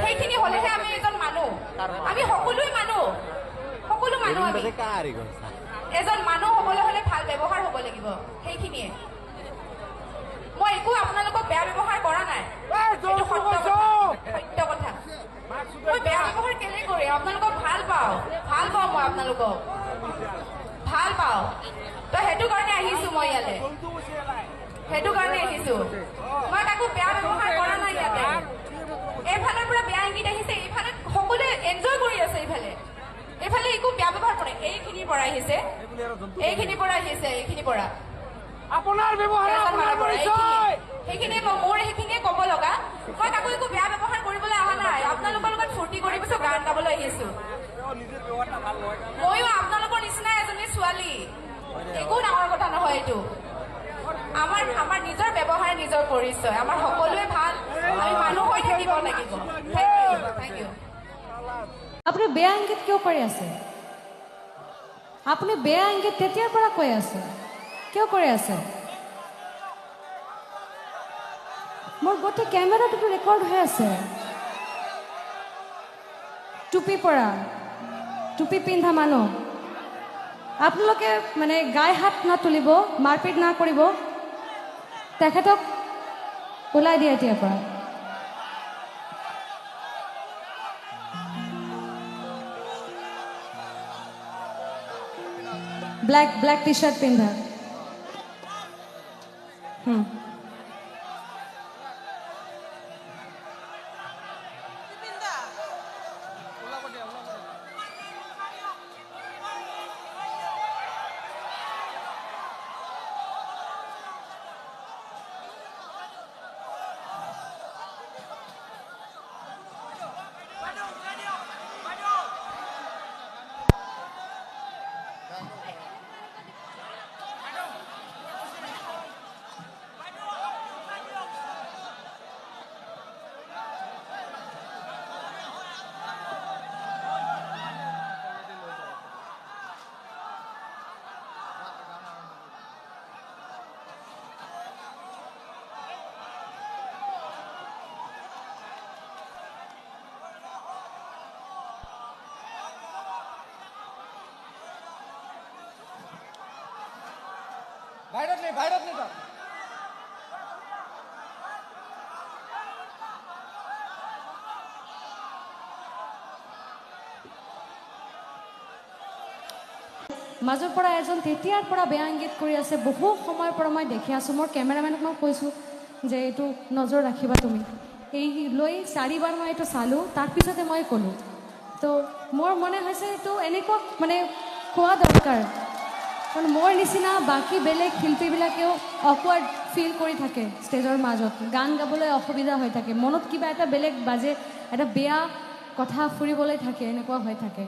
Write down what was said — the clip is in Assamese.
সেইখিনি হলেহে আমি এজন মানুহ আমি সকলোৱে মানুহ এজন মানুহ হবলৈ হলে ভাল ব্যৱহাৰ হ'ব লাগিব সেইখিনিয়ে মই একো আপোনালোকক বেয়া ব্যৱহাৰ কৰা নাই সত্য কথা মই বেয়া ব্যৱহাৰ কেলে কৰি আপোনালোকক ভাল পাওঁ মই আপোনালোকক ভাল পাওঁ তো সেইটো কাৰণে আহিছো মই ইয়ালে মই কাকো বেয়া ব্যৱহাৰ কৰা নাই ইয়াতে এইফালৰ পৰা বেয়া ইংগিত আহিছে এইফালে সকলোৱে এনজয় কৰি আছে এইফালে একো বেয়া ব্যৱহাৰ কৰে এইখিনিৰ পৰা আহিছে আপোনাৰ ব্যৱহাৰ সেইখিনি মোৰ সেইখিনিয়ে ক'ব লগা মই কাকো একো বেয়া ব্যৱহাৰ কৰিবলৈ অহা নাই আপোনালোকৰ লগত ফূৰ্তি কৰি পিছত গান গাবলৈ আহিছো ময়ো আপোনালোকৰ নিচিনা এজনী ছোৱালী একো ডাঙৰ কথা নহয় এইটো আমাৰ নিজৰ ব্যৱহাৰ নিজৰ পৰিচয় আমাৰ সকলোৱে ভাল আমি মানুহ হৈ থাকিব লাগিব থেংক ইউ আপুনি বেয়া ইংগিত কিয় কৰি আছে আপুনি বেয়া ইংগিত তেতিয়াৰ পৰা কৈ আছে কিয় কৰি আছে মোৰ গোটেই কেমেৰাটোতো ৰেকৰ্ড হৈ আছে টুপি পিন্ধা মানুহ আপোনালোকে মানে গায়ে হাত তুলিব মাৰপিট না কৰিব তেখেতক ওলাই দিয়ে এতিয়াৰ পৰা ব্ল্যাক টি শাৰ্ট পিন্ধা বাহিৰত নে তাত মাজৰ পৰা এজন তেতিয়াৰ পৰা বেয়া ইংগিত কৰি আছে বহু সময়ৰ পৰা মই দেখি আছোঁ মোৰ কেমেৰামেনক মই কৈছোঁ যে এইটো নজৰ ৰাখিবা তুমি এই লৈ 4বাৰ মই এইটো চালোঁ তাৰপিছতে মই ক'লোঁ তো মোৰ মনে হৈছে এইটো এনেকুৱা মানে কোৱা দৰকাৰ কাৰণ মোৰ নিচিনা বাকী বেলেগ শিল্পীবিলাকেও অকৱাৰ্ড ফিল কৰি থাকে ষ্টেজৰ মাজত গান গাবলৈ অসুবিধা হৈ থাকে মনত কিবা এটা বেলেগ বাজে এটা বেয়া কথা ফুৰিবলৈ থাকে এনেকুৱা হৈ থাকে